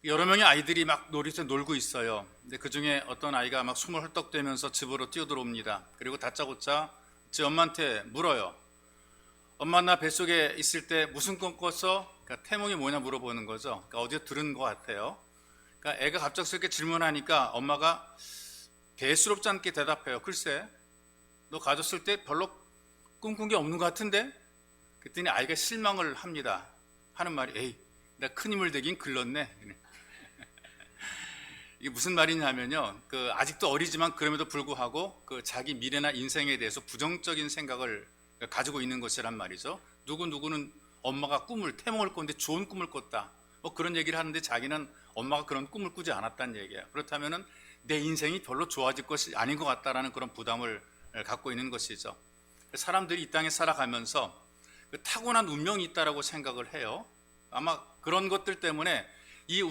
여러 명의 아이들이 막 놀이터에 놀고 있어요. 근데 그 중에 어떤 아이가 막 숨을 헐떡대면서 집으로 뛰어들어옵니다. 그리고 다짜고짜 제 엄마한테 물어요. 엄마, 나 뱃속에 있을 때 무슨 꿈 꿨어? 그러니까 태몽이 뭐냐 물어보는 거죠. 그러니까 어디서 들은 것 같아요. 그러니까 애가 갑작스럽게 질문하니까 엄마가 대수롭지 않게 대답해요. 글쎄, 너 가졌을 때 별로 꿈꾼 게 없는 것 같은데? 그랬더니 아이가 실망을 합니다. 하는 말이, 에이, 내가 큰 힘을 대긴 글렀네. 이게 무슨 말이냐면요. 아직도 어리지만 그럼에도 불구하고 자기 미래나 인생에 대해서 부정적인 생각을 가지고 있는 것이란 말이죠. 누구는 엄마가 태몽을 꿨는데 좋은 꿈을 꿨다. 뭐 그런 얘기를 하는데 자기는 엄마가 그런 꿈을 꾸지 않았다는 얘기예요. 그렇다면은 내 인생이 별로 좋아질 것이 아닌 것 같다라는 그런 부담을 갖고 있는 것이죠. 사람들이 이 땅에 살아가면서 타고난 운명이 있다라고 생각을 해요. 아마 그런 것들 때문에 이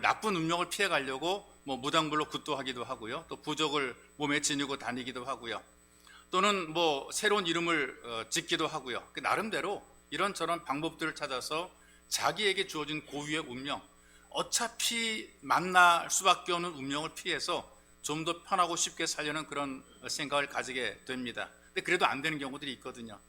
나쁜 운명을 피해 가려고 뭐 무당불로 굿도하기도 하고요. 또 부적을 몸에 지니고 다니기도 하고요. 또는 뭐 새로운 이름을 짓기도 하고요. 나름대로 이런저런 방법들을 찾아서 자기에게 주어진 고유의 운명, 어차피 만날 수밖에 없는 운명을 피해서 좀 더 편하고 쉽게 살려는 그런 생각을 가지게 됩니다. 근데 그래도 안 되는 경우들이 있거든요.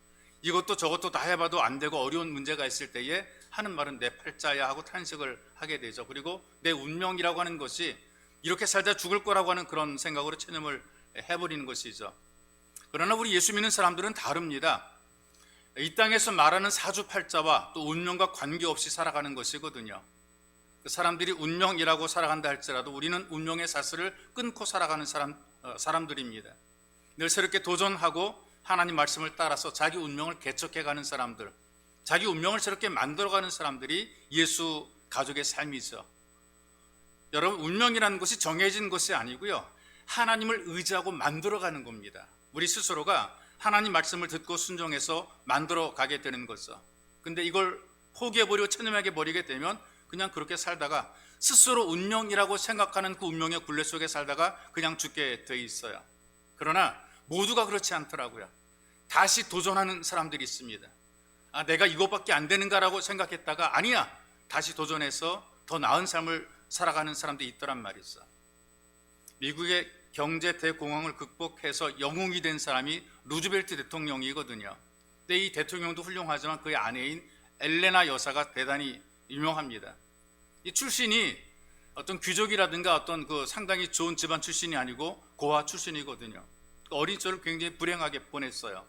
이것도 저것도 다 해봐도 안 되고 어려운 문제가 있을 때에 하는 말은 내 팔자야 하고 탄식을 하게 되죠. 그리고 내 운명이라고 하는 것이 이렇게 살다 죽을 거라고 하는 그런 생각으로 체념을 해버리는 것이죠. 그러나 우리 예수 믿는 사람들은 다릅니다. 이 땅에서 말하는 사주팔자와 또 운명과 관계없이 살아가는 것이거든요. 사람들이 운명이라고 살아간다 할지라도 우리는 운명의 사슬을 끊고 살아가는 사람들입니다. 늘 새롭게 도전하고 하나님 말씀을 따라서 자기 운명을 개척해가는 사람들, 자기 운명을 새롭게 만들어가는 사람들이 예수 가족의 삶이죠. 여러분, 운명이라는 것이 정해진 것이 아니고요, 하나님을 의지하고 만들어가는 겁니다. 우리 스스로가 하나님 말씀을 듣고 순종해서 만들어가게 되는 거죠. 근데 이걸 포기해버리고 체념하게 버리게 되면 그냥 그렇게 살다가 스스로 운명이라고 생각하는 그 운명의 굴레 속에 살다가 그냥 죽게 돼 있어요. 그러나 모두가 그렇지 않더라고요. 다시 도전하는 사람들이 있습니다. 내가 이것밖에 안 되는가라고 생각했다가 아니야, 다시 도전해서 더 나은 삶을 살아가는 사람들이 있더란 말이죠. 미국의 경제 대공황을 극복해서 영웅이 된 사람이 루즈벨트 대통령이거든요. 근데 이 대통령도 훌륭하지만 그의 아내인 엘레나 여사가 대단히 유명합니다. 이 출신이 어떤 귀족이라든가 어떤 상당히 좋은 집안 출신이 아니고 고아 출신이거든요. 어린 시절을 굉장히 불행하게 보냈어요.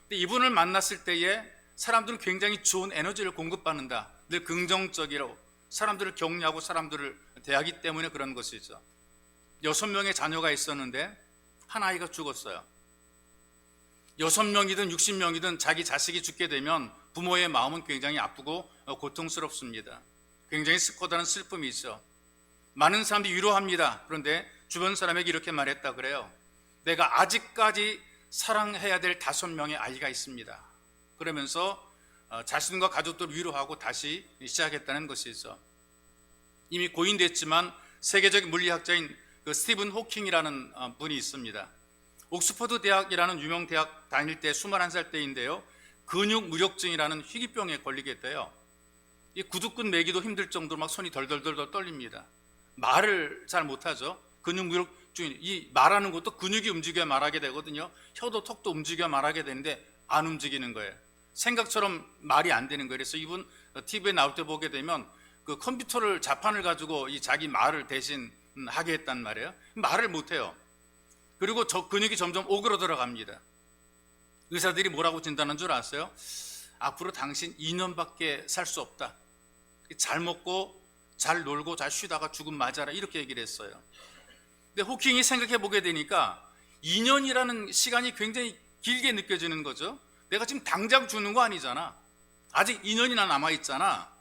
근데 이분을 만났을 때에 사람들은 굉장히 좋은 에너지를 공급받는다. 늘 긍정적이로 사람들을 격려하고 사람들을 대하기 때문에 그런 것이죠. 6명의 자녀가 있었는데 한 아이가 죽었어요. 6명이든 60명이든 자기 자식이 죽게 되면 부모의 마음은 굉장히 아프고 고통스럽습니다. 굉장히 커다란 슬픔이 있어. 많은 사람들이 위로합니다. 그런데 주변 사람에게 이렇게 말했다 그래요. 내가 아직까지 사랑해야 될 5명의 아이가 있습니다. 그러면서 자신과 가족들을 위로하고 다시 시작했다는 것이죠. 이미 고인됐지만 세계적인 물리학자인 스티븐 호킹이라는 분이 있습니다. 옥스퍼드 대학이라는 유명 대학 다닐 때 21살 때인데요, 근육무력증이라는 희귀병에 걸리게 돼요. 이 구두끈 매기도 힘들 정도로 막 손이 덜덜덜 떨립니다. 말을 잘 못하죠. 근육무력증, 이 말하는 것도 근육이 움직여야 말하게 되거든요. 혀도 턱도 움직여야 말하게 되는데 안 움직이는 거예요. 생각처럼 말이 안 되는 거예요. 그래서 이분 TV에 나올 때 보게 되면 컴퓨터를 자판을 가지고 이 자기 말을 대신 하게 했단 말이에요. 말을 못해요. 그리고 저 근육이 점점 오그러들어 갑니다. 의사들이 뭐라고 진단한 줄 아세요? 앞으로 당신 2년밖에 살 수 없다. 잘 먹고 잘 놀고 잘 쉬다가 죽음 맞아라, 이렇게 얘기를 했어요. 근데 호킹이 생각해 보게 되니까 2년이라는 시간이 굉장히 길게 느껴지는 거죠. 내가 지금 당장 죽는 거 아니잖아. 아직 2년이나 남아있잖아.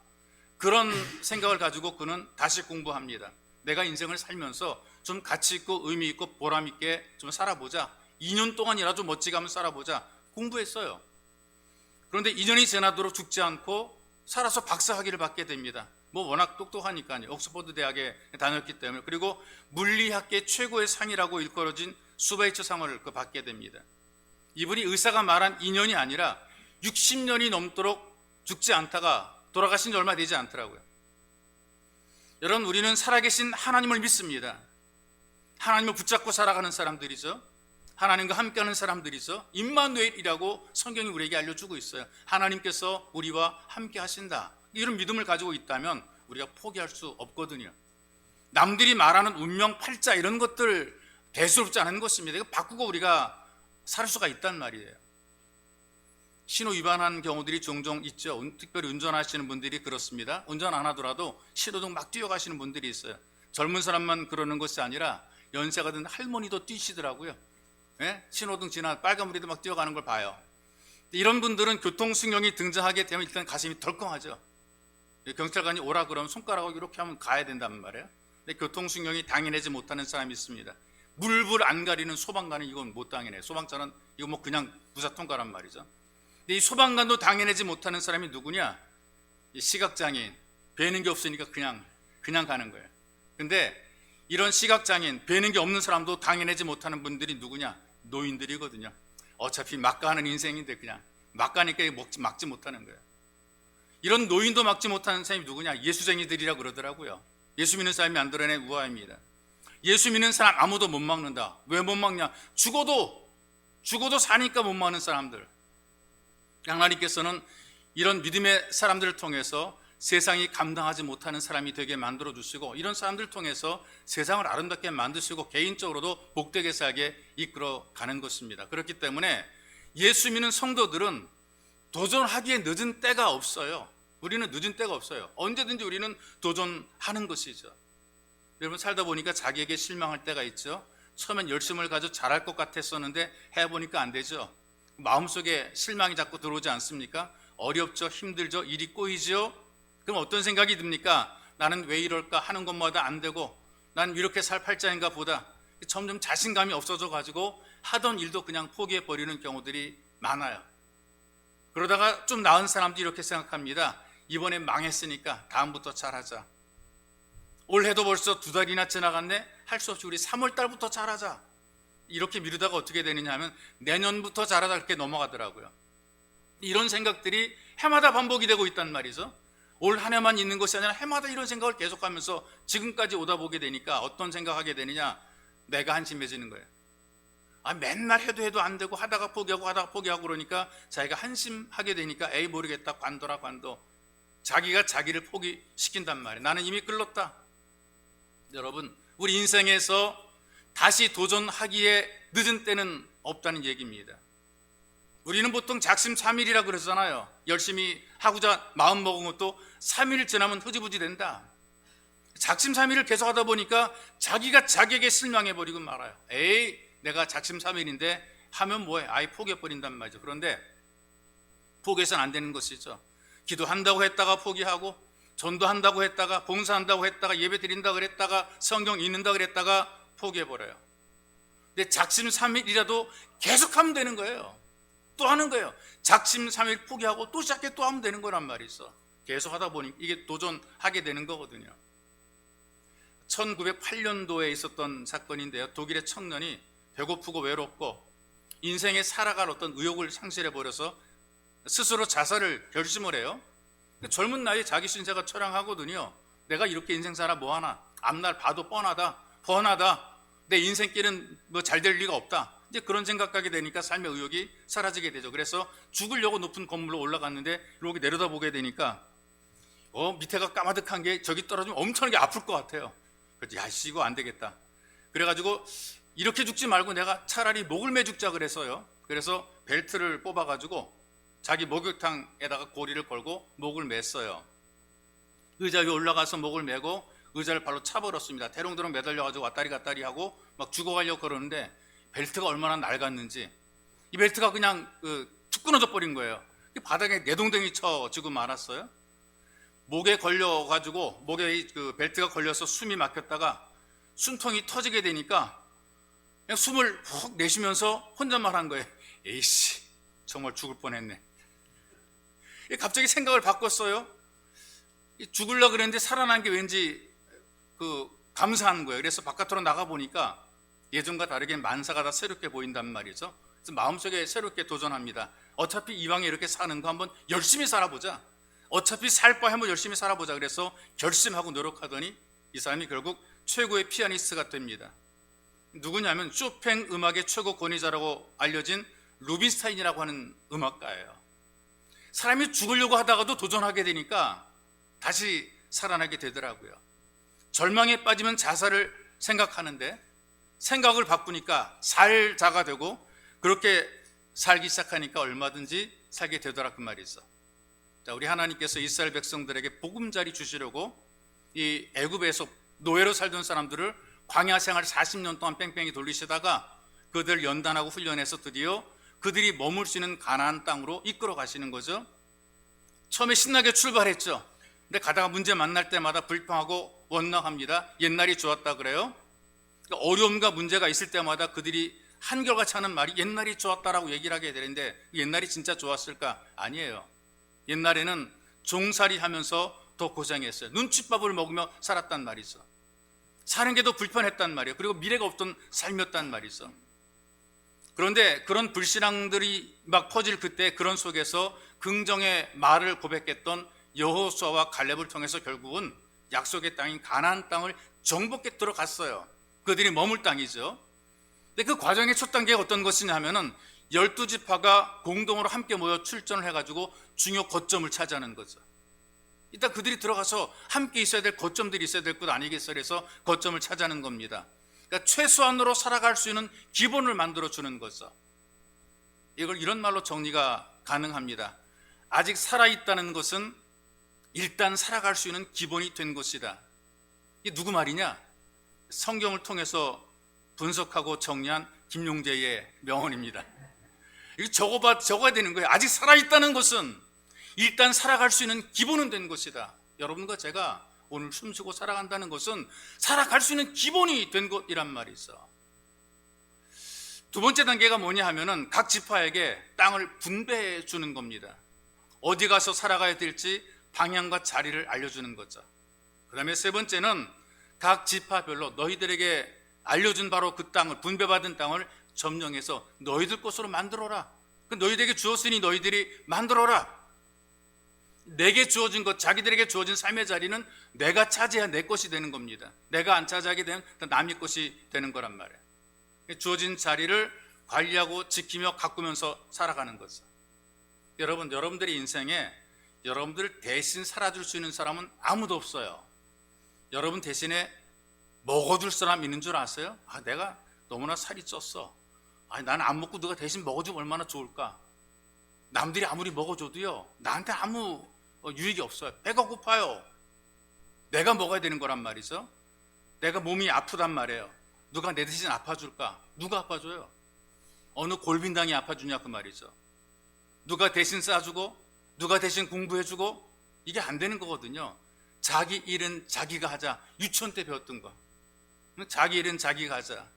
그런 생각을 가지고 그는 다시 공부합니다. 내가 인생을 살면서 좀 가치 있고 의미 있고 보람 있게 좀 살아보자. 2년 동안이라도 멋지게 한번 살아보자. 공부했어요. 그런데 2년이 지나도록 죽지 않고 살아서 박사학위를 받게 됩니다. 뭐 워낙 똑똑하니까요. 옥스퍼드 대학에 다녔기 때문에. 그리고 물리학계 최고의 상이라고 일컬어진 수바이처 상을 받게 됩니다. 이분이 의사가 말한 2년이 아니라 60년이 넘도록 죽지 않다가 돌아가신 지 얼마 되지 않더라고요. 여러분, 우리는 살아계신 하나님을 믿습니다. 하나님을 붙잡고 살아가는 사람들이죠. 하나님과 함께하는 사람들이죠. 임마누엘이라고 성경이 우리에게 알려주고 있어요. 하나님께서 우리와 함께 하신다. 이런 믿음을 가지고 있다면 우리가 포기할 수 없거든요. 남들이 말하는 운명 팔자 이런 것들 대수롭지 않은 것입니다. 이거 바꾸고 우리가 살 수가 있단 말이에요. 신호 위반한 경우들이 종종 있죠. 특별히 운전하시는 분들이 그렇습니다. 운전 안 하더라도 신호등 막 뛰어가시는 분들이 있어요. 젊은 사람만 그러는 것이 아니라 연세가 든 할머니도 뛰시더라고요. 예? 신호등 지나 빨간불에도 막 뛰어가는 걸 봐요. 이런 분들은 교통신경이 등장하게 되면 일단 가슴이 덜컹하죠. 경찰관이 오라 그러면 손가락으로 이렇게 하면 가야 된단 말이에요. 근데 교통신경이 당해내지 못하는 사람이 있습니다. 물불 안 가리는 소방관은 이건 못 당해내요. 소방차는 이거 뭐 그냥 무사통과란 말이죠. 근데 이 소방관도 당해내지 못하는 사람이 누구냐? 이 시각장애인, 뵈는 게 없으니까 그냥 가는 거예요. 근데 이런 시각장애인, 뵈는 게 없는 사람도 당해내지 못하는 분들이 누구냐? 노인들이거든요. 어차피 막 가는 인생인데 그냥 막 가니까 막지 못하는 거예요. 이런 노인도 막지 못하는 사람이 누구냐? 예수쟁이들이라 그러더라고요. 예수 믿는 사람이 만들어낸 우화입니다. 예수 믿는 사람 아무도 못 막는다. 왜 못 막냐? 죽어도 사니까 못 막는 사람들. 하나님께서는 이런 믿음의 사람들을 통해서 세상이 감당하지 못하는 사람이 되게 만들어 주시고, 이런 사람들을 통해서 세상을 아름답게 만드시고 개인적으로도 복되게 살게 이끌어 가는 것입니다. 그렇기 때문에 예수 믿는 성도들은 도전하기에 늦은 때가 없어요. 우리는 늦은 때가 없어요. 언제든지 우리는 도전하는 것이죠. 여러분, 살다 보니까 자기에게 실망할 때가 있죠. 처음엔 열심을 가지고 잘할 것 같았었는데 해보니까 안 되죠. 마음속에 실망이 자꾸 들어오지 않습니까? 어렵죠, 힘들죠, 일이 꼬이죠. 그럼 어떤 생각이 듭니까? 나는 왜 이럴까? 하는 것마다 안 되고 난 이렇게 살 팔자인가 보다. 점점 자신감이 없어져 가지고 하던 일도 그냥 포기해 버리는 경우들이 많아요. 그러다가 좀 나은 사람들이 이렇게 생각합니다. 이번에 망했으니까 다음부터 잘하자. 올해도 벌써 2달이나 지나갔네. 할 수 없이 우리 3월 달부터 잘하자. 이렇게 미루다가 어떻게 되느냐 하면 내년부터 잘하자, 그렇게 넘어가더라고요. 이런 생각들이 해마다 반복이 되고 있단 말이죠. 올 한 해만 있는 것이 아니라 해마다 이런 생각을 계속하면서 지금까지 오다 보게 되니까 어떤 생각하게 되느냐? 내가 한심해지는 거예요. 맨날 해도 안 되고 하다가 포기하고 그러니까 자기가 한심하게 되니까 에이 모르겠다, 관둬라 관둬. 자기가 자기를 포기시킨단 말이에요. 나는 이미 끌렀다. 여러분, 우리 인생에서 다시 도전하기에 늦은 때는 없다는 얘기입니다. 우리는 보통 작심삼일이라 그러잖아요. 열심히 하고자 마음 먹은 것도 3일 지나면 흐지부지 된다. 작심삼일을 계속 하다 보니까 자기가 자기에게 실망해버리고 말아요. 에이, 내가 작심삼일인데 하면 뭐해? 아예 포기해버린단 말이죠. 그런데 포기해서는 안 되는 것이죠. 기도한다고 했다가 포기하고, 전도한다고 했다가, 봉사한다고 했다가, 예배 드린다고 그랬다가, 성경 읽는다고 그랬다가 포기해버려요. 근데 작심삼일이라도 계속하면 되는 거예요. 또 하는 거예요. 작심삼일 포기하고 또 시작해 또 하면 되는 거란 말이죠. 계속 하다 보니 이게 도전하게 되는 거거든요. 1908년도에 있었던 사건인데요. 독일의 청년이 배고프고 외롭고 인생에 살아갈 어떤 의욕을 상실해 버려서 스스로 자살을 결심을 해요. 젊은 나이에 자기 신세가 처량하거든요. 내가 이렇게 인생 살아 뭐하나, 앞날 봐도 뻔하다, 내 인생길은 뭐 잘 될 리가 없다, 이제 그런 생각하게 되니까 삶의 의욕이 사라지게 되죠. 그래서 죽으려고 높은 건물로 올라갔는데 이렇게 내려다보게 되니까 밑에가 까마득한 게 저기 떨어지면 엄청나게 아플 것 같아요. 그래서 야씨, 이거 안 되겠다. 그래가지고 이렇게 죽지 말고 내가 차라리 목을 매 죽자 그래서요. 그래서 벨트를 뽑아가지고 자기 목욕탕에다가 고리를 걸고 목을 맸어요. 의자 위에 올라가서 목을 메고 의자를 발로 차버렸습니다. 대롱대롱 매달려가지고 왔다리 갔다리 하고 막 죽어가려고 그러는데 벨트가 얼마나 낡았는지 이 벨트가 그냥 툭 끊어져 버린 거예요. 바닥에 내동댕이 쳐지고 말았어요. 목에 걸려가지고 목에 그 벨트가 걸려서 숨이 막혔다가 숨통이 터지게 되니까 그냥 숨을 훅 내쉬면서 혼잣말 한 거예요. 에이씨, 정말 죽을 뻔했네. 갑자기 생각을 바꿨어요. 죽으려고 그랬는데 살아난 게 왠지 감사한 거예요. 그래서 바깥으로 나가보니까 예전과 다르게 만사가 다 새롭게 보인단 말이죠. 그래서 마음속에 새롭게 도전합니다. 어차피 이왕에 이렇게 사는 거 한번 열심히 살아보자. 어차피 살 바 한번 열심히 살아보자. 그래서 결심하고 노력하더니 이 사람이 결국 최고의 피아니스트가 됩니다. 누구냐면 쇼팽 음악의 최고 권위자라고 알려진 루빈스타인이라고 하는 음악가예요. 사람이 죽으려고 하다가도 도전하게 되니까 다시 살아나게 되더라고요. 절망에 빠지면 자살을 생각하는데 생각을 바꾸니까 살자가 되고 그렇게 살기 시작하니까 얼마든지 살게 되더라 그 말이 있어. 자, 우리 하나님께서 이스라엘 백성들에게 보금자리 주시려고 이 애굽에서 노예로 살던 사람들을 광야 생활 40년 동안 뺑뺑이 돌리시다가 그들 연단하고 훈련해서 드디어 그들이 머물 수 있는 가나안 땅으로 이끌어 가시는 거죠. 처음에 신나게 출발했죠. 근데 가다가 문제 만날 때마다 불평하고 원망합니다. 옛날이 좋았다 그래요. 그러니까 어려움과 문제가 있을 때마다 그들이 한결같이 하는 말이 옛날이 좋았다라고 얘기를 하게 되는데 옛날이 진짜 좋았을까? 아니에요. 옛날에는 종살이 하면서 더 고생했어요. 눈칫밥을 먹으며 살았단 말이죠. 사는 게 더 불편했단 말이에요. 그리고 미래가 없던 삶이었단 말이죠. 그런데 그런 불신앙들이 막 퍼질 그때 그런 속에서 긍정의 말을 고백했던 여호수아와 갈렙을 통해서 결국은 약속의 땅인 가나안 땅을 정복해 들어갔어요. 그들이 머물 땅이죠. 근데 그 과정의 첫 단계가 어떤 것이냐면은 12지파가 공동으로 함께 모여 출전을 해가지고 중요 거점을 차지하는 거죠. 일단 그들이 들어가서 함께 있어야 될 거점들이 있어야 될 것 아니겠어요? 그래서 거점을 차지하는 겁니다. 그러니까 최소한으로 살아갈 수 있는 기본을 만들어주는 거죠. 이걸 이런 말로 정리가 가능합니다. 아직 살아있다는 것은 일단 살아갈 수 있는 기본이 된 것이다. 이게 누구 말이냐? 성경을 통해서 분석하고 정리한 김용재의 명언입니다. 이거 적어야 되는 거예요. 아직 살아있다는 것은 일단 살아갈 수 있는 기본은 된 것이다. 여러분과 제가 오늘 숨쉬고 살아간다는 것은 살아갈 수 있는 기본이 된 것이란 말이 있어. 두 번째 단계가 뭐냐 하면은 각 지파에게 땅을 분배해 주는 겁니다. 어디 가서 살아가야 될지 방향과 자리를 알려주는 거죠. 그 다음에 세 번째는 각 지파별로 너희들에게 알려준 바로 그 땅을, 분배받은 땅을 점령해서 너희들 것으로 만들어라. 너희들에게 주었으니 너희들이 만들어라. 내게 주어진 것, 자기들에게 주어진 삶의 자리는 내가 차지해야 내 것이 되는 겁니다. 내가 안 차지하게 되면 남의 것이 되는 거란 말이에요. 주어진 자리를 관리하고 지키며 가꾸면서 살아가는 거죠. 여러분, 여러분들의 인생에 여러분들 대신 살아줄 수 있는 사람은 아무도 없어요. 여러분 대신에 먹어줄 사람 있는 줄 아세요? 내가 너무나 살이 쪘어. 나는 안 먹고 누가 대신 먹어주면 얼마나 좋을까? 남들이 아무리 먹어줘도요, 나한테 아무 유익이 없어요. 배가 고파요. 내가 먹어야 되는 거란 말이죠. 내가 몸이 아프단 말이에요. 누가 내 대신 아파줄까? 누가 아파줘요? 어느 골빈당이 아파주냐 그 말이죠. 누가 대신 싸주고 누가 대신 공부해주고 이게 안 되는 거거든요. 자기 일은 자기가 하자. 유치원 때 배웠던 거. 자기 일은 자기가 하자.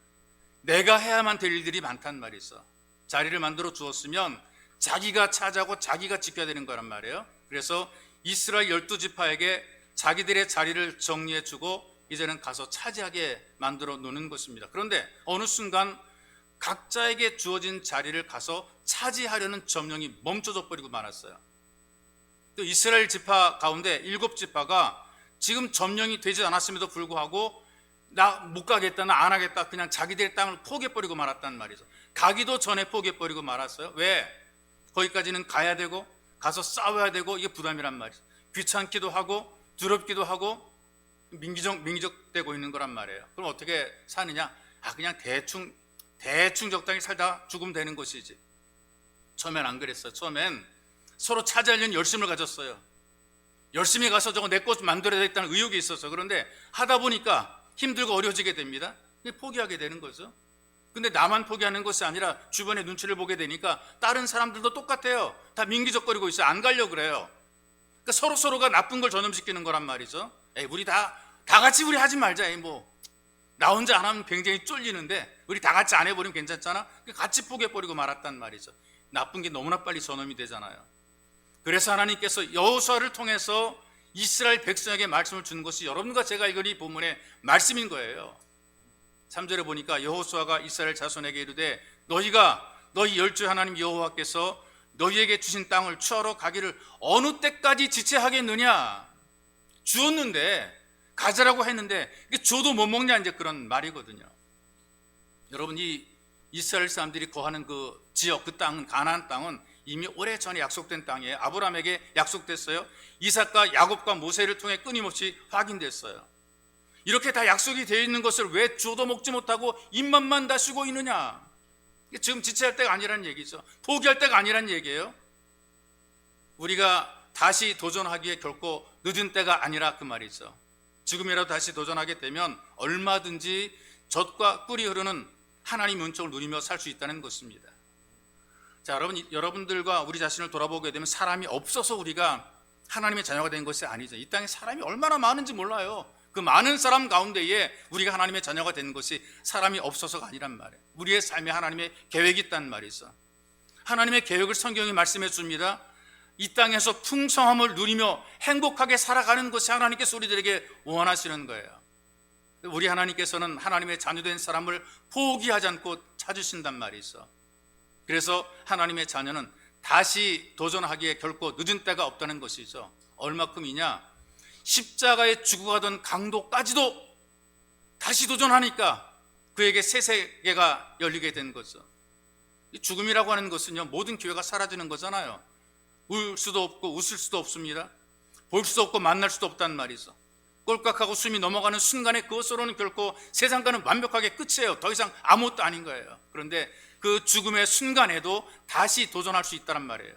내가 해야만 될 일들이 많단 말이죠. 자리를 만들어 주었으면 자기가 차지하고 자기가 지켜야 되는 거란 말이에요. 그래서 이스라엘 12지파에게 자기들의 자리를 정리해 주고 이제는 가서 차지하게 만들어 놓는 것입니다. 그런데 어느 순간 각자에게 주어진 자리를 가서 차지하려는 점령이 멈춰져 버리고 말았어요. 또 이스라엘 지파 가운데 7지파가 지금 점령이 되지 않았음에도 불구하고 나 못 가겠다, 나 안 하겠다, 그냥 자기들의 땅을 포기해버리고 말았단 말이죠. 가기도 전에 포기해버리고 말았어요. 왜? 거기까지는 가야 되고 가서 싸워야 되고 이게 부담이란 말이죠. 귀찮기도 하고 두렵기도 하고 민기적되고 있는 거란 말이에요. 그럼 어떻게 사느냐? 그냥 대충 적당히 살다 죽으면 되는 것이지. 처음엔 안 그랬어요. 처음엔 서로 차지하려는 열심을 가졌어요. 열심히 가서 저거 내 것 만들어야 되겠다는 의욕이 있었어요. 그런데 하다 보니까 힘들고 어려워지게 됩니다. 포기하게 되는 거죠. 근데 나만 포기하는 것이 아니라 주변의 눈치를 보게 되니까 다른 사람들도 똑같아요. 다 민기적거리고 있어요. 안 가려고 그래요. 그러니까 서로가 나쁜 걸 전염시키는 거란 말이죠. 우리 다 같이 우리 하지 말자. 나 혼자 안 하면 굉장히 쫄리는데 우리 다 같이 안 해버리면 괜찮잖아. 같이 포기해버리고 말았단 말이죠. 나쁜 게 너무나 빨리 전염이 되잖아요. 그래서 하나님께서 여호수아를 통해서 이스라엘 백성에게 말씀을 주는 것이 여러분과 제가 읽은 이 본문의 말씀인 거예요. 3절에 보니까 여호수아가 이스라엘 자손에게 이르되 너희 열주의 하나님 여호와께서 너희에게 주신 땅을 취하러 가기를 어느 때까지 지체하겠느냐? 주었는데 가져라고 했는데 이게 줘도 못 먹냐, 이제 그런 말이거든요. 여러분, 이 이스라엘 사람들이 거하는 그 지역, 그 땅은, 가나안 땅은 이미 오래전에 약속된 땅이에요. 아브라함에게 약속됐어요. 이삭과 야곱과 모세를 통해 끊임없이 확인됐어요. 이렇게 다 약속이 되어 있는 것을 왜 줘도 먹지 못하고 입맛만 다시고 있느냐? 지금 지체할 때가 아니란 얘기죠. 포기할 때가 아니란 얘기예요. 우리가 다시 도전하기에 결코 늦은 때가 아니라 그 말이죠. 지금이라도 다시 도전하게 되면 얼마든지 젖과 꿀이 흐르는 하나님의 은총을 누리며 살 수 있다는 것입니다. 자, 여러분들과 우리 자신을 돌아보게 되면 사람이 없어서 우리가 하나님의 자녀가 된 것이 아니죠. 이 땅에 사람이 얼마나 많은지 몰라요. 그 많은 사람 가운데에 우리가 하나님의 자녀가 된 것이 사람이 없어서가 아니란 말이에요. 우리의 삶에 하나님의 계획이 있다는 말이죠. 하나님의 계획을 성경이 말씀해 줍니다. 이 땅에서 풍성함을 누리며 행복하게 살아가는 것이 하나님께서 우리들에게 원하시는 거예요. 우리 하나님께서는 하나님의 자녀된 사람을 포기하지 않고 찾으신단 말이죠. 그래서 하나님의 자녀는 다시 도전하기에 결코 늦은 때가 없다는 것이죠. 얼마큼이냐? 십자가에 죽어가던 강도까지도 다시 도전하니까 그에게 새 세계가 열리게 된 거죠. 이 죽음이라고 하는 것은요, 모든 기회가 사라지는 거잖아요. 울 수도 없고 웃을 수도 없습니다. 볼 수도 없고 만날 수도 없단 말이죠. 꼴깍하고 숨이 넘어가는 순간에 그것으로는 결코 세상과는 완벽하게 끝이에요. 더 이상 아무것도 아닌 거예요. 그런데 그 죽음의 순간에도 다시 도전할 수 있다는 말이에요.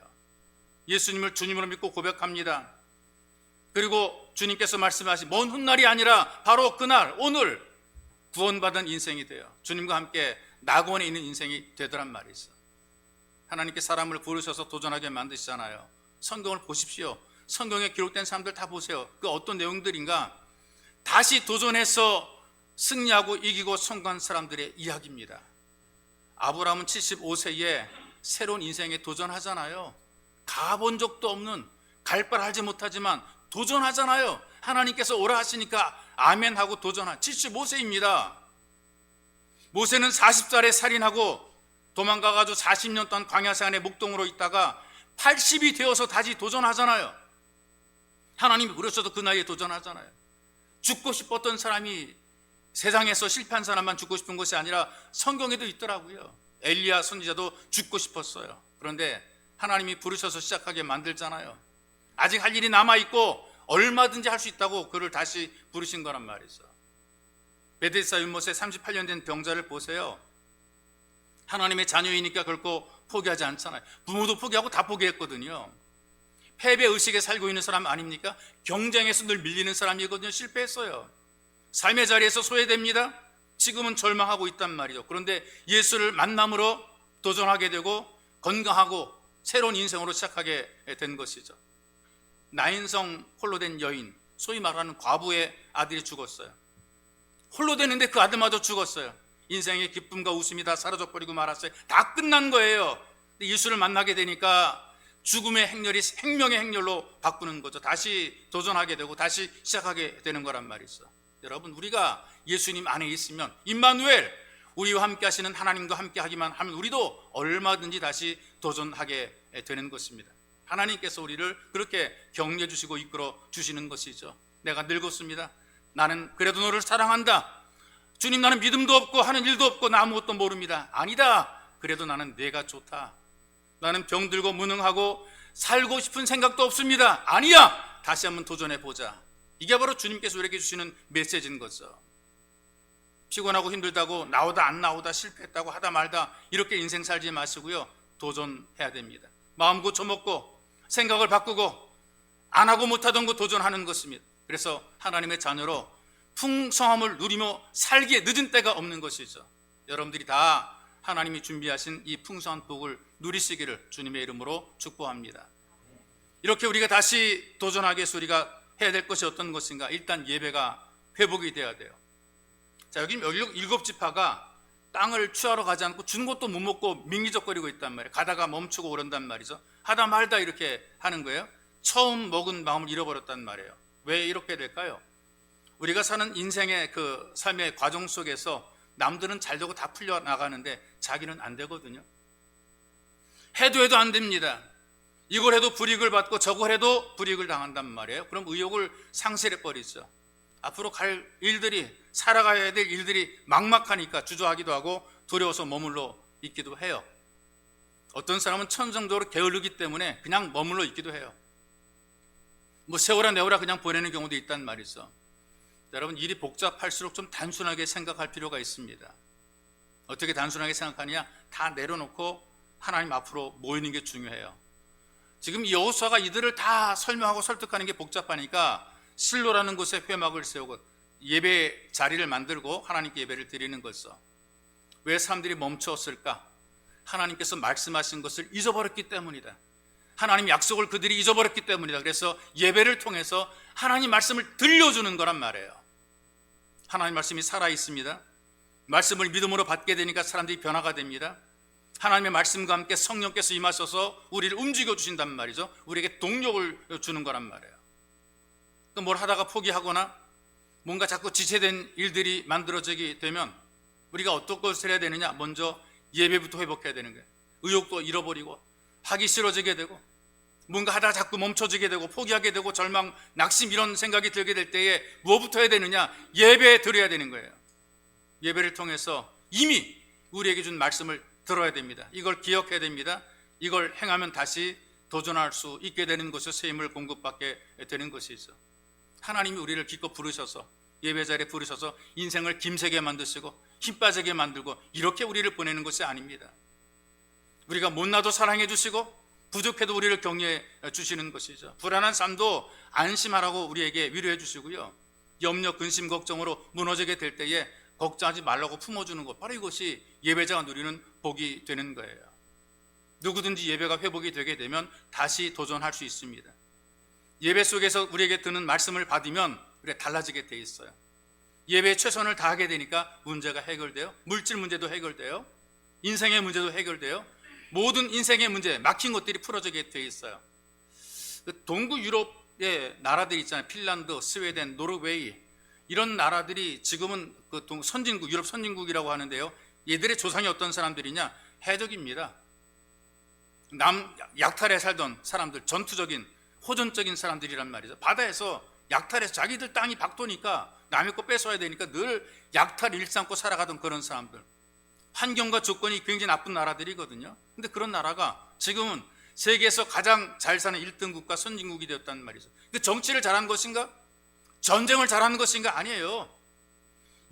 예수님을 주님으로 믿고 고백합니다. 그리고 주님께서 말씀하신 먼 훗날이 아니라 바로 그날, 오늘 구원받은 인생이 돼요. 주님과 함께 낙원에 있는 인생이 되더란 말이죠. 하나님께 사람을 부르셔서 도전하게 만드시잖아요. 성경을 보십시오. 성경에 기록된 사람들 다 보세요. 그 어떤 내용들인가? 다시 도전해서 승리하고 이기고 성공한 사람들의 이야기입니다. 아브라함은 75세에 새로운 인생에 도전하잖아요. 가본 적도 없는, 갈 바를 알지 못하지만 도전하잖아요. 하나님께서 오라 하시니까 아멘 하고 도전한 75세입니다. 모세는 40살에 살인하고 도망가가지고 40년 동안 광야생활에 목동으로 있다가 80이 되어서 다시 도전하잖아요. 하나님이 부르셔도 그 나이에 도전하잖아요. 죽고 싶었던 사람이 세상에서 실패한 사람만 죽고 싶은 것이 아니라 성경에도 있더라고요. 엘리야 선지자도 죽고 싶었어요. 그런데 하나님이 부르셔서 시작하게 만들잖아요. 아직 할 일이 남아있고 얼마든지 할 수 있다고 그를 다시 부르신 거란 말이죠. 베데스다 윤못에 38년 된 병자를 보세요. 하나님의 자녀이니까 결코 포기하지 않잖아요. 부모도 포기하고 다 포기했거든요. 패배의식에 살고 있는 사람 아닙니까? 경쟁에서 늘 밀리는 사람이거든요. 실패했어요. 삶의 자리에서 소외됩니다. 지금은 절망하고 있단 말이죠. 그런데 예수를 만남으로 도전하게 되고 건강하고 새로운 인생으로 시작하게 된 것이죠. 나인성 홀로 된 여인, 소위 말하는 과부의 아들이 죽었어요. 홀로 되는데 그 아들마저 죽었어요. 인생의 기쁨과 웃음이 다 사라져버리고 말았어요. 다 끝난 거예요. 예수를 만나게 되니까 죽음의 행렬이 생명의 행렬로 바꾸는 거죠. 다시 도전하게 되고 다시 시작하게 되는 거란 말이죠. 여러분, 우리가 예수님 안에 있으면 임마누엘, 우리와 함께 하시는 하나님과 함께 하기만 하면 우리도 얼마든지 다시 도전하게 되는 것입니다. 하나님께서 우리를 그렇게 격려해 주시고 이끌어 주시는 것이죠. 내가 늙었습니다. 나는 그래도 너를 사랑한다. 주님, 나는 믿음도 없고 하는 일도 없고 나 아무것도 모릅니다. 아니다. 그래도 나는 내가 좋다. 나는 병들고 무능하고 살고 싶은 생각도 없습니다. 아니야. 다시 한번 도전해 보자. 이게 바로 주님께서 우리에게 주시는 메시지인 거죠. 피곤하고 힘들다고 나오다 안 나오다 실패했다고 하다 말다 이렇게 인생 살지 마시고요. 도전해야 됩니다. 마음 고쳐먹고 생각을 바꾸고 안 하고 못하던 거 도전하는 것입니다. 그래서 하나님의 자녀로 풍성함을 누리며 살기에 늦은 때가 없는 것이죠. 여러분들이 다 하나님이 준비하신 이 풍성한 복을 누리시기를 주님의 이름으로 축복합니다. 이렇게 우리가 다시 도전하기 위해서 우리가 해야 될 것이 어떤 것인가? 일단 예배가 회복이 돼야 돼요. 자, 여기 7지파가 땅을 취하러 가지 않고 주는 것도 못 먹고 민기적거리고 있단 말이에요. 가다가 멈추고 오른단 말이죠. 하다 말다 이렇게 하는 거예요. 처음 먹은 마음을 잃어버렸단 말이에요. 왜 이렇게 될까요? 우리가 사는 인생의 그 삶의 과정 속에서 남들은 잘 되고 다 풀려나가는데 자기는 안 되거든요. 해도 안 됩니다. 이걸 해도 불이익을 받고 저걸 해도 불이익을 당한단 말이에요. 그럼 의욕을 상실해버리죠. 앞으로 갈 일들이, 살아가야 될 일들이 막막하니까 주저하기도 하고 두려워서 머물러 있기도 해요. 어떤 사람은 천성적으로 게으르기 때문에 그냥 머물러 있기도 해요. 뭐 세월아 내월아 그냥 보내는 경우도 있단 말이죠. 여러분, 일이 복잡할수록 좀 단순하게 생각할 필요가 있습니다. 어떻게 단순하게 생각하느냐? 다 내려놓고 하나님 앞으로 모이는 게 중요해요. 지금 여호수아가 이들을 다 설명하고 설득하는 게 복잡하니까 실로라는 곳에 회막을 세우고 예배 자리를 만들고 하나님께 예배를 드리는 거죠. 왜 사람들이 멈추었을까? 하나님께서 말씀하신 것을 잊어버렸기 때문이다. 하나님 약속을 그들이 잊어버렸기 때문이다. 그래서 예배를 통해서 하나님 말씀을 들려주는 거란 말이에요. 하나님 말씀이 살아있습니다. 말씀을 믿음으로 받게 되니까 사람들이 변화가 됩니다. 하나님의 말씀과 함께 성령께서 임하셔서 우리를 움직여 주신단 말이죠. 우리에게 동력을 주는 거란 말이에요. 또 뭘 하다가 포기하거나 뭔가 자꾸 지체된 일들이 만들어지게 되면 우리가 어떤 것을 해야 되느냐? 먼저 예배부터 회복해야 되는 거예요. 의욕도 잃어버리고 하기 싫어지게 되고 뭔가 하다가 자꾸 멈춰지게 되고 포기하게 되고 절망, 낙심 이런 생각이 들게 될 때에 무엇부터 해야 되느냐? 예배 드려야 되는 거예요. 예배를 통해서 이미 우리에게 준 말씀을 들어야 됩니다. 이걸 기억해야 됩니다. 이걸 행하면 다시 도전할 수 있게 되는 것이 새 힘을 공급받게 되는 것이죠. 하나님이 우리를 기껏 부르셔서 예배 자리에 부르셔서 인생을 김새게 만드시고 힘 빠지게 만들고 이렇게 우리를 보내는 것이 아닙니다. 우리가 못나도 사랑해 주시고 부족해도 우리를 격려해 주시는 것이죠. 불안한 삶도 안심하라고 우리에게 위로해 주시고요. 염려, 근심, 걱정으로 무너지게 될 때에 걱정하지 말라고 품어주는 것, 바로 이것이 예배자가 누리는 복이 되는 거예요. 누구든지 예배가 회복이 되게 되면 다시 도전할 수 있습니다. 예배 속에서 우리에게 드는 말씀을 받으면 우리가 달라지게 돼 있어요. 예배에 최선을 다하게 되니까 문제가 해결돼요. 물질 문제도 해결돼요. 인생의 문제도 해결돼요. 모든 인생의 문제, 막힌 것들이 풀어지게 돼 있어요. 동구 유럽의 나라들 있잖아요. 핀란드, 스웨덴, 노르웨이 이런 나라들이 지금은 그 선진국, 유럽 선진국이라고 하는데요. 얘들의 조상이 어떤 사람들이냐? 해적입니다. 약탈에 살던 사람들, 전투적인 호전적인 사람들이란 말이죠. 바다에서 약탈해서 자기들 땅이 박도니까 남의 거 뺏어야 되니까 늘 약탈 일삼고 살아가던 그런 사람들. 환경과 조건이 굉장히 나쁜 나라들이거든요. 근데 그런 나라가 지금은 세계에서 가장 잘 사는 1등 국가 선진국이 되었단 말이죠. 그 정치를 잘한 것인가? 전쟁을 잘하는 것인가? 아니에요.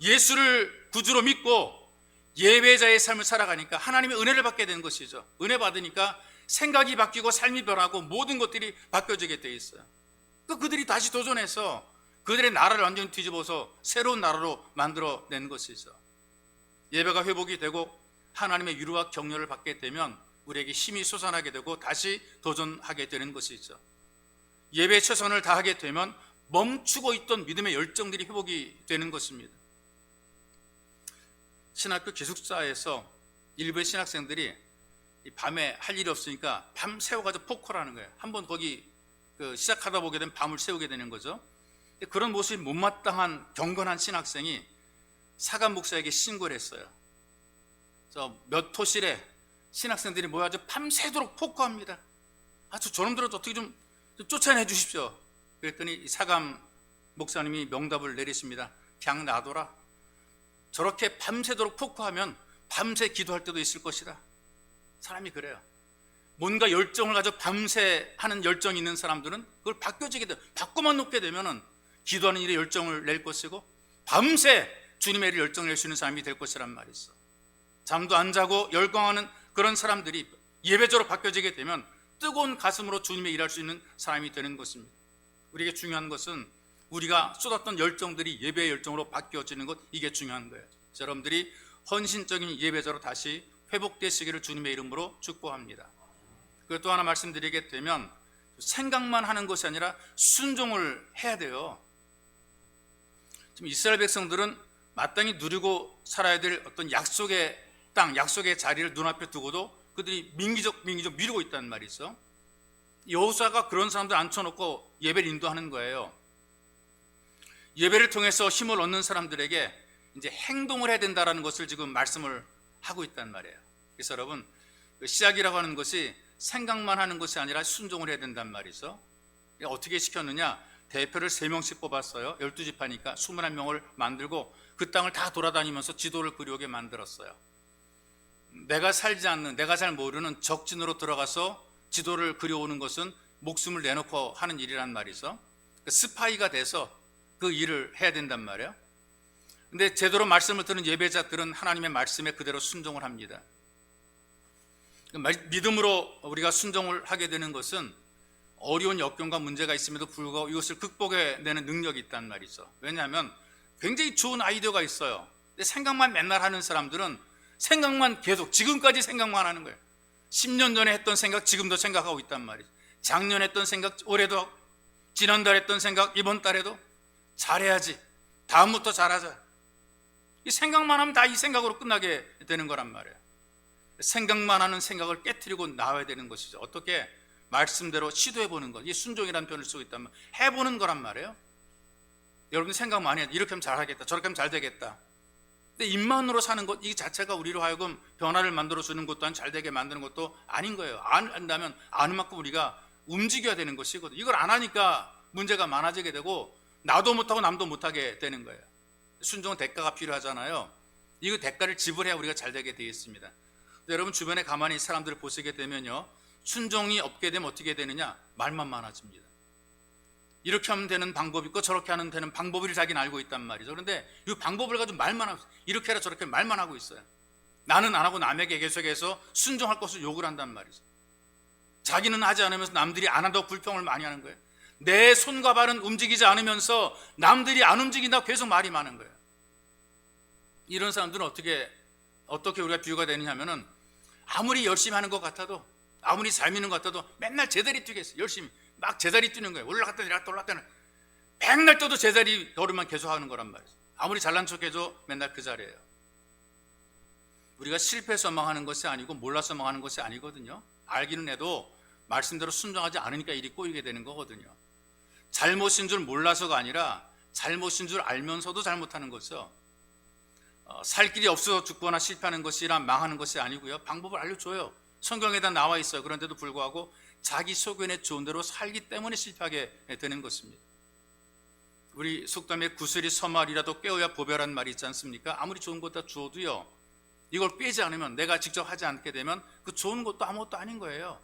예수를 구주로 믿고 예배자의 삶을 살아가니까 하나님의 은혜를 받게 되는 것이죠. 은혜 받으니까 생각이 바뀌고 삶이 변하고 모든 것들이 바뀌어지게 돼 있어요. 그들이 다시 도전해서 그들의 나라를 완전히 뒤집어서 새로운 나라로 만들어낸 것이죠. 예배가 회복이 되고 하나님의 위로와 격려를 받게 되면 우리에게 힘이 솟아나게 되고 다시 도전하게 되는 것이죠. 예배에 최선을 다하게 되면 멈추고 있던 믿음의 열정들이 회복이 되는 것입니다. 신학교 기숙사에서 일부의 신학생들이 밤에 할 일이 없으니까 밤 새워가지고 포커를 하는 거예요. 한번 거기 시작하다 보게 되면 밤을 새우게 되는 거죠. 그런 모습이 못마땅한 경건한 신학생이 사감 목사에게 신고를 했어요. 몇 호실에 신학생들이 모여서 밤새도록 포커합니다. 저놈들은 어떻게 좀 쫓아내 주십시오. 그랬더니 사감 목사님이 명답을 내리십니다. 그냥 놔둬라. 저렇게 밤새도록 포커하면 밤새 기도할 때도 있을 것이다. 사람이 그래요. 뭔가 열정을 가지고 밤새 하는 열정이 있는 사람들은 그걸 바꿔지게 돼. 바꿔만 놓게 되면은 기도하는 일에 열정을 낼 것이고 밤새 주님의 일에 열정을 낼 수 있는 사람이 될 것이란 말이 있어. 잠도 안 자고 열광하는 그런 사람들이 예배자로 바뀌어지게 되면 뜨거운 가슴으로 주님의 일할 수 있는 사람이 되는 것입니다. 우리에게 중요한 것은 우리가 쏟았던 열정들이 예배의 열정으로 바뀌어지는 것, 이게 중요한 거예요. 여러분들이 헌신적인 예배자로 다시 회복되시기를 주님의 이름으로 축복합니다. 그리고 또 하나 말씀드리게 되면 생각만 하는 것이 아니라 순종을 해야 돼요. 지금 이스라엘 백성들은 마땅히 누리고 살아야 될 어떤 약속의 땅, 약속의 자리를 눈앞에 두고도 그들이 민기적 미루고 있다는 말이 있어. 여호수아가 그런 사람들 앉혀놓고 예배를 인도하는 거예요. 예배를 통해서 힘을 얻는 사람들에게 이제 행동을 해야 된다는 것을 지금 말씀을 하고 있단 말이에요. 그래서 여러분, 시작이라고 하는 것이 생각만 하는 것이 아니라 순종을 해야 된단 말이죠. 어떻게 시켰느냐? 대표를 3명씩 뽑았어요. 12지파니까 21명을 만들고 그 땅을 다 돌아다니면서 지도를 그려오게 만들었어요. 내가 살지 않는, 내가 잘 모르는 적진으로 들어가서 지도를 그려오는 것은 목숨을 내놓고 하는 일이란 말이죠. 스파이가 돼서 그 일을 해야 된단 말이에요. 근데 제대로 말씀을 듣는 예배자들은 하나님의 말씀에 그대로 순종을 합니다. 믿음으로 우리가 순종을 하게 되는 것은 어려운 역경과 문제가 있음에도 불구하고 이것을 극복해내는 능력이 있단 말이죠. 왜냐하면 굉장히 좋은 아이디어가 있어요. 근데 생각만 맨날 하는 사람들은 생각만 계속 지금까지 생각만 하는 거예요. 10년 전에 했던 생각 지금도 생각하고 있단 말이죠. 작년에 했던 생각 올해도, 지난달에 했던 생각 이번 달에도 잘해야지, 다음부터 잘하자. 이 생각만 하면 다 이 생각으로 끝나게 되는 거란 말이에요. 생각만 하는 생각을 깨트리고 나와야 되는 것이죠. 어떻게? 말씀대로 시도해보는 것. 이 순종이라는 표현을 쓰고 있다면 해보는 거란 말이에요. 여러분 생각 많이 해요. 이렇게 하면 잘하겠다, 저렇게 하면 잘 되겠다. 근데 입만으로 사는 것, 이 자체가 우리로 하여금 변화를 만들어주는 것도 잘 되게 만드는 것도 아닌 거예요. 안 한다면 아는 만큼 우리가 움직여야 되는 것이거든요. 이걸 안 하니까 문제가 많아지게 되고 나도 못하고 남도 못하게 되는 거예요. 순종은 대가가 필요하잖아요. 이 대가를 지불해야 우리가 잘 되게 되어 있습니다. 여러분 주변에 가만히 사람들을 보시게 되면요, 순종이 없게 되면 어떻게 되느냐? 말만 많아집니다. 이렇게 하면 되는 방법이 있고 저렇게 하면 되는 방법을 자기는 알고 있단 말이죠. 그런데 이 방법을 가지고 말만 하고, 이렇게 해라 저렇게 말만 하고 있어요. 나는 안 하고 남에게 계속해서 순종할 것을 욕을 한단 말이죠. 자기는 하지 않으면서 남들이 안 한다고 불평을 많이 하는 거예요. 내 손과 발은 움직이지 않으면서 남들이 안 움직인다고 계속 말이 많은 거예요. 이런 사람들은 어떻게 우리가 비유가 되느냐 하면은, 아무리 열심히 하는 것 같아도, 아무리 잘 믿는 것 같아도 맨날 제자리 뛰겠어요. 열심히 막 제자리 뛰는 거예요. 올라갔다 내려갔다 올라갔다 내려갔다. 백날 떠도 제자리 걸음만 계속 하는 거란 말이죠. 아무리 잘난 척해도 맨날 그 자리예요. 우리가 실패해서 망하는 것이 아니고 몰라서 망하는 것이 아니거든요. 알기는 해도 말씀대로 순종하지 않으니까 일이 꼬이게 되는 거거든요. 잘못인 줄 몰라서가 아니라 잘못인 줄 알면서도 잘못하는 거죠. 살 길이 없어서 죽거나 실패하는 것이라 망하는 것이 아니고요. 방법을 알려줘요. 성경에다 나와 있어요. 그런데도 불구하고 자기 소견에 좋은 대로 살기 때문에 실패하게 되는 것입니다. 우리 속담에 구슬이 서말이라도 꿰어야 보배란 말이 있지 않습니까? 아무리 좋은 것 다 주어도요, 이걸 꿰지 않으면, 내가 직접 하지 않게 되면 그 좋은 것도 아무것도 아닌 거예요.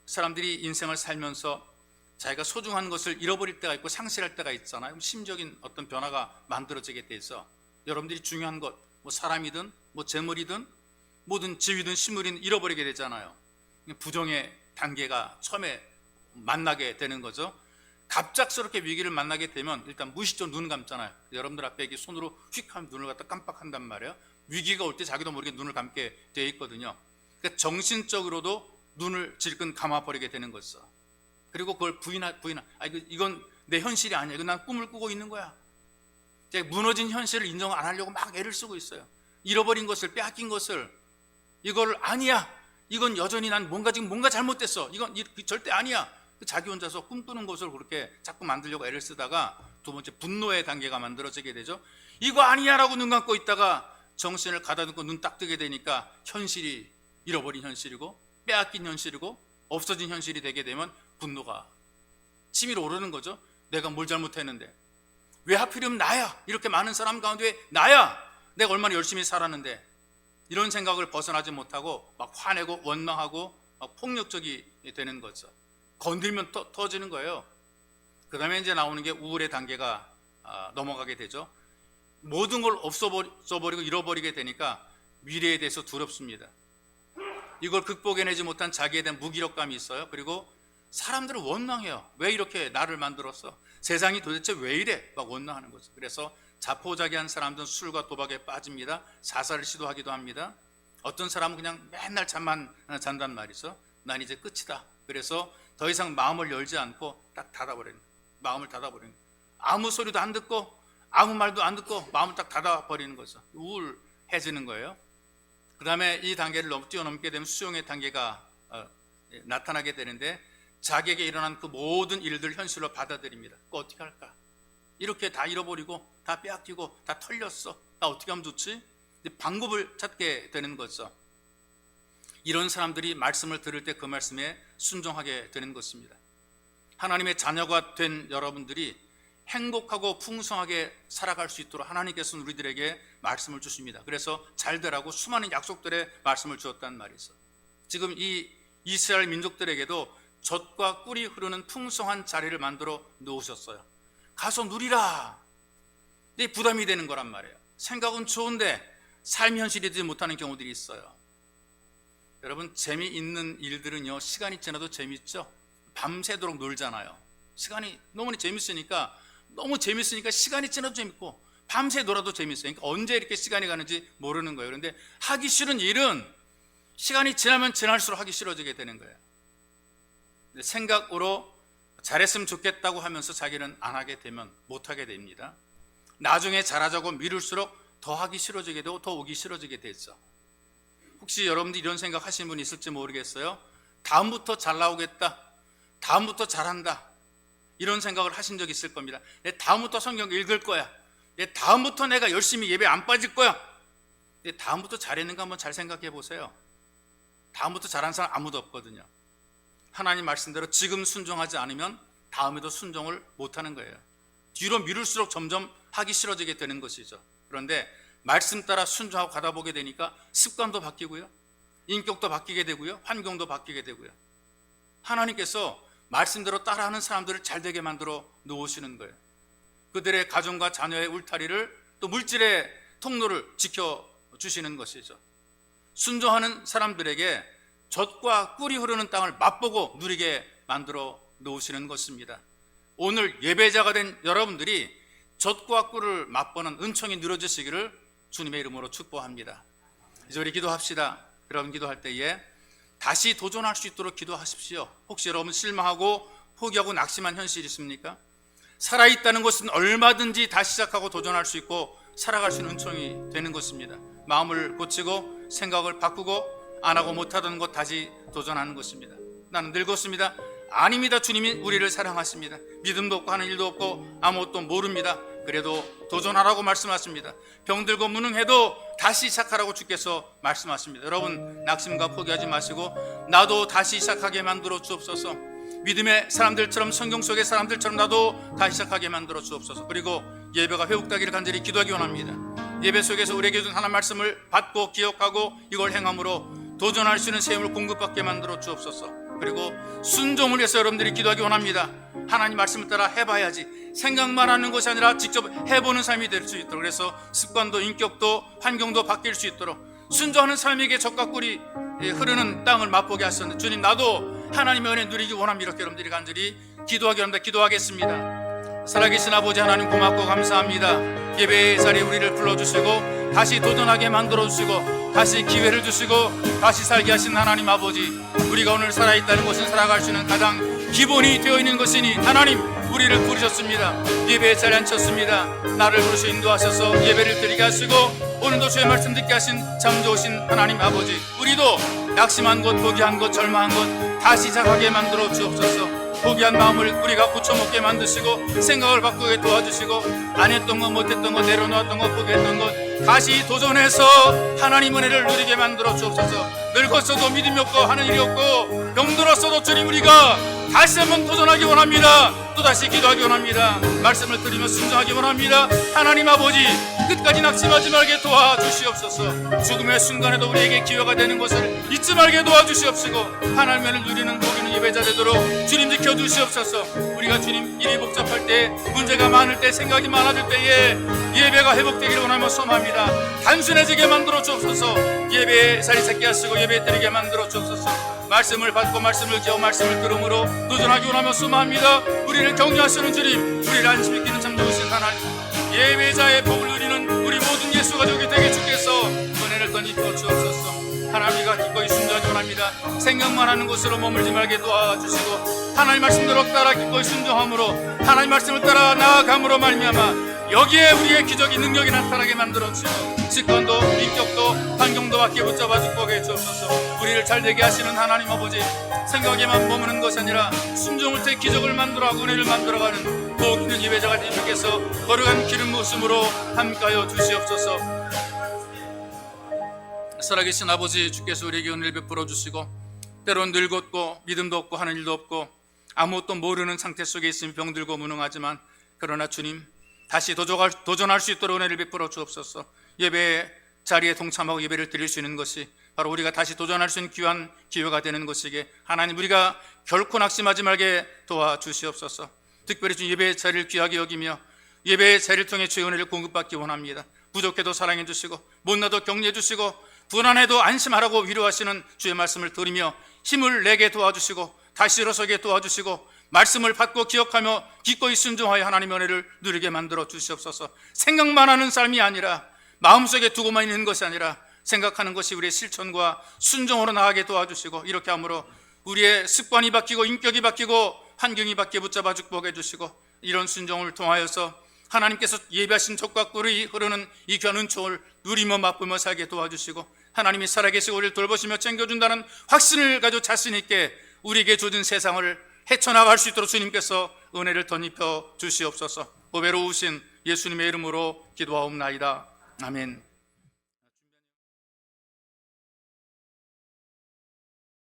사람들이 인생을 살면서 자기가 소중한 것을 잃어버릴 때가 있고 상실할 때가 있잖아요. 심적인 어떤 변화가 만들어지게 돼서 여러분들이 중요한 것, 뭐 사람이든 뭐 재물이든 모든 지위든 식물이든 잃어버리게 되잖아요. 부정의 단계가 처음에 만나게 되는 거죠. 갑작스럽게 위기를 만나게 되면 일단 무의식적으로 눈 감잖아요. 여러분들 앞에 이렇게 손으로 휙 하면 눈을 갖다 깜빡한단 말이에요. 위기가 올 때 자기도 모르게 눈을 감게 되어 있거든요. 그러니까 정신적으로도 눈을 질끈 감아버리게 되는 거죠. 그리고 그걸 이건 내 현실이 아니야. 이건 난 꿈을 꾸고 있는 거야. 무너진 현실을 인정 안 하려고 막 애를 쓰고 있어요. 잃어버린 것을, 빼앗긴 것을, 이걸 아니야, 이건 여전히 난 지금 뭔가 잘못됐어, 이건 절대 아니야, 자기 혼자서 꿈꾸는 것을 그렇게 자꾸 만들려고 애를 쓰다가 두 번째 분노의 단계가 만들어지게 되죠. 이거 아니야 라고 눈 감고 있다가 정신을 가다듬고 눈 딱 뜨게 되니까 현실이 잃어버린 현실이고 빼앗긴 현실이고 없어진 현실이 되게 되면 분노가 치밀어 오르는 거죠. 내가 뭘 잘못했는데, 왜 하필이면 나야, 이렇게 많은 사람 가운데 나야, 내가 얼마나 열심히 살았는데, 이런 생각을 벗어나지 못하고 막 화내고 원망하고 막 폭력적이 되는 거죠. 건들면 터지는 거예요. 그 다음에 이제 나오는 게 우울의 단계가 넘어가게 되죠. 모든 걸 없어버리고 잃어버리게 되니까 미래에 대해서 두렵습니다. 이걸 극복해내지 못한 자기에 대한 무기력감이 있어요. 그리고 사람들은 원망해요. 왜 이렇게 나를 만들었어? 세상이 도대체 왜 이래? 막 원망하는 거죠. 그래서 자포자기한 사람들은 술과 도박에 빠집니다. 자살을 시도하기도 합니다. 어떤 사람은 그냥 맨날 잠만 잔단 말이죠. 난 이제 끝이다. 그래서 더 이상 마음을 열지 않고 딱 닫아버리는, 마음을 닫아버리는, 아무 소리도 안 듣고 아무 말도 안 듣고 마음을 딱 닫아버리는 거죠. 우울해지는 거예요. 그 다음에 이 단계를 뛰어넘게 되면 수용의 단계가 나타나게 되는데, 자기에게 일어난 그 모든 일들 현실로 받아들입니다. 그거 어떻게 할까? 이렇게 다 잃어버리고 다 빼앗기고 다 털렸어. 나 어떻게 하면 좋지? 방법을 찾게 되는 거죠. 이런 사람들이 말씀을 들을 때 그 말씀에 순종하게 되는 것입니다. 하나님의 자녀가 된 여러분들이 행복하고 풍성하게 살아갈 수 있도록 하나님께서는 우리들에게 말씀을 주십니다. 그래서 잘 되라고 수많은 약속들의 말씀을 주었단 말이죠. 지금 이 이스라엘 민족들에게도 젖과 꿀이 흐르는 풍성한 자리를 만들어 놓으셨어요. 가서 누리라. 근데 부담이 되는 거란 말이에요. 생각은 좋은데 삶이 현실이 되지 못하는 경우들이 있어요. 여러분, 재미있는 일들은요, 시간이 지나도 재밌죠. 밤새도록 놀잖아요. 시간이 너무 재밌으니까 시간이 지나도 재밌고 밤새 놀아도 재밌어요. 그러니까 언제 이렇게 시간이 가는지 모르는 거예요. 그런데 하기 싫은 일은 시간이 지나면 지날수록 하기 싫어지게 되는 거예요. 생각으로 잘했으면 좋겠다고 하면서 자기는 안 하게 되면 못 하게 됩니다. 나중에 잘하자고 미룰수록 더 하기 싫어지게 되고 더 오기 싫어지게 되죠. 혹시 여러분들 이런 생각 하시는 분 있을지 모르겠어요. 다음부터 잘 나오겠다, 다음부터 잘한다, 이런 생각을 하신 적 있을 겁니다. 내 다음부터 성경 읽을 거야, 내 다음부터 내가 열심히 예배 안 빠질 거야. 내 다음부터 잘했는가 한번 잘 생각해 보세요. 다음부터 잘한 사람 아무도 없거든요. 하나님 말씀대로 지금 순종하지 않으면 다음에도 순종을 못하는 거예요. 뒤로 미룰수록 점점 하기 싫어지게 되는 것이죠. 그런데 말씀 따라 순종하고 가다 보게 되니까 습관도 바뀌고요, 인격도 바뀌게 되고요, 환경도 바뀌게 되고요. 하나님께서 말씀대로 따라하는 사람들을 잘 되게 만들어 놓으시는 거예요. 그들의 가정과 자녀의 울타리를, 또 물질의 통로를 지켜주시는 것이죠. 순종하는 사람들에게 젖과 꿀이 흐르는 땅을 맛보고 누리게 만들어 놓으시는 것입니다. 오늘 예배자가 된 여러분들이 젖과 꿀을 맛보는 은총이 누려지시기를 주님의 이름으로 축복합니다. 이제 우리 기도합시다. 여러분 기도할 때에 다시 도전할 수 있도록 기도하십시오. 혹시 여러분 실망하고 포기하고 낙심한 현실이 있습니까? 살아있다는 것은 얼마든지 다시 시작하고 도전할 수 있고 살아갈 수 있는 은총이 되는 것입니다. 마음을 고치고 생각을 바꾸고 안 하고 못하던 것 다시 도전하는 것입니다. 나는 늙었습니다. 아닙니다. 주님이 우리를 사랑하십니다. 믿음도 없고 하는 일도 없고 아무것도 모릅니다. 그래도 도전하라고 말씀하십니다. 병들고 무능해도 다시 시작하라고 주께서 말씀하십니다. 여러분, 낙심과 포기하지 마시고 나도 다시 시작하게 만들어 주옵소서. 믿음의 사람들처럼, 성경 속의 사람들처럼 나도 다시 시작하게 만들어 주옵소서. 그리고 예배가 회복되기를 간절히 기도하기 원합니다. 예배 속에서 우리에게 준 하나님 말씀을 받고 기억하고 이걸 행함으로 도전할 수 있는 셈을 공급받게 만들어 주옵소서. 그리고 순종을 위해서 여러분들이 기도하기 원합니다. 하나님 말씀을 따라 해봐야지, 생각만 하는 것이 아니라 직접 해보는 삶이 될 수 있도록, 그래서 습관도 인격도 환경도 바뀔 수 있도록 순종하는 삶에게 젖과 꿀이 흐르는 땅을 맛보게 하셨는데, 주님 나도 하나님의 은혜 누리기 원합니다. 이렇게 여러분들이 간절히 기도하기 원합니다. 기도하겠습니다. 살아계신 아버지 하나님, 고맙고 감사합니다. 예배의 자리에 우리를 불러주시고 다시 도전하게 만들어주시고 다시 기회를 주시고 다시 살게 하신 하나님 아버지, 우리가 오늘 살아있다는 것은 살아갈 수 있는 가장 기본이 되어 있는 것이니 하나님, 우리를 부르셨습니다. 예배의 자리에 앉혔습니다. 나를 부르셔 인도하셔서 예배를 드리게 하시고 오늘도 주의 말씀 듣게 하신 참 좋으신 하나님 아버지, 우리도 낙심한 것, 포기한 것, 절망한 것 다시 시작하게 만들어 주옵소서. 포기한 마음을 우리가 고쳐먹게 만드시고 생각을 바꾸게 도와주시고 안 했던 것, 못했던 것, 내려놓았던 것, 포기했던 것 다시 도전해서 하나님 은혜를 누리게 만들어 주옵소서. 늙었어도 믿음이 없고 하는 일이 없고 병들었어도 주님, 우리가 다시 한번 도전하기 원합니다. 또다시 기도하기 원합니다. 말씀을 들으며 순종하기 원합니다. 하나님 아버지, 끝까지 낙심하지 말게 도와주시옵소서. 죽음의 순간에도 우리에게 기회가 되는 것을 잊지 말게 도와주시옵시고 하나님의 은혜를 누리는 복이는 예배자 되도록 주님 지켜주시옵소서. 우리가 주님 일이 복잡할 때, 문제가 많을 때, 생각이 많아질 때에 예배가 회복되기를 원하며 소망합니다. 단순해지게 만들어 주옵소서. 예배에 자리 찾게 하시고 예배 드리게 만들어 주옵소서. 말씀을 받고 말씀을 기하고 말씀을 들음으로 도전하기 원하며 소망합니다. 우리를 격려하시는 주님, 우리를 안심시키는 참 좋으신 하나님, 예배자의 복을 누리는 우리 모든 예수 가족이 되게 주께서 은혜를 던지켜 주옵소서. 하나님과 기꺼이 순종하기 원합니다. 생각만 하는 것으로 머물지 말게 도와주시고 하나님 말씀대로 따라 기꺼이 순종함으로 하나님 말씀을 따라 나아감으로 말미암아 여기에 우리의 기적이 능력이 나타나게 만들어주시고 습관도 인격도 환경도 밖에 붙잡아 주게 주옵소서. 우리를 잘되게 하시는 하나님 아버지, 생각에만 머무는 것이 아니라 순종을 통해 기적을 만들어가고 은혜를 만들어가는 복 있는 예배자가 되는 주께서 거룩한 기름 부으심으로 함께하여 주시옵소서. 살아계신 아버지, 주께서 우리에게 은혜를 베풀어 주시고 때론 늙었고 믿음도 없고 하는 일도 없고 아무것도 모르는 상태 속에 있으면 병들고 무능하지만, 그러나 주님 다시 도전할 수 있도록 은혜를 베풀어 주옵소서. 예배 자리에 동참하고 예배를 드릴 수 있는 것이 바로 우리가 다시 도전할 수 있는 귀한 기회가 되는 것이기에 하나님, 우리가 결코 낙심하지 말게 도와주시옵소서. 특별히 주 예배의 자리를 귀하게 여기며 예배의 자리를 통해 주의 은혜를 공급받기 원합니다. 부족해도 사랑해 주시고 못나도 격려해 주시고 불안해도 안심하라고 위로하시는 주의 말씀을 들으며 힘을 내게 도와주시고 다시 일어서게 도와주시고 말씀을 받고 기억하며 기꺼이 순종하여 하나님의 은혜를 누리게 만들어 주시옵소서. 생각만 하는 삶이 아니라, 마음속에 두고만 있는 것이 아니라 생각하는 것이 우리의 실천과 순종으로 나아가게 도와주시고, 이렇게 함으로 우리의 습관이 바뀌고 인격이 바뀌고 환경이 바뀌어 붙잡아 축복해 주시고, 이런 순종을 통하여서 하나님께서 예비하신 젖과 꿀이 흐르는 이 귀한 은총을 누리며 맛보며 살게 도와주시고, 하나님이 살아계시고 우리를 돌보시며 챙겨준다는 확신을 가지고 자신 있게 우리에게 주어진 세상을 헤쳐나갈 수 있도록 주님께서 은혜를 덧입혀 주시옵소서. 보배로우신 예수님의 이름으로 기도하옵나이다. 아멘.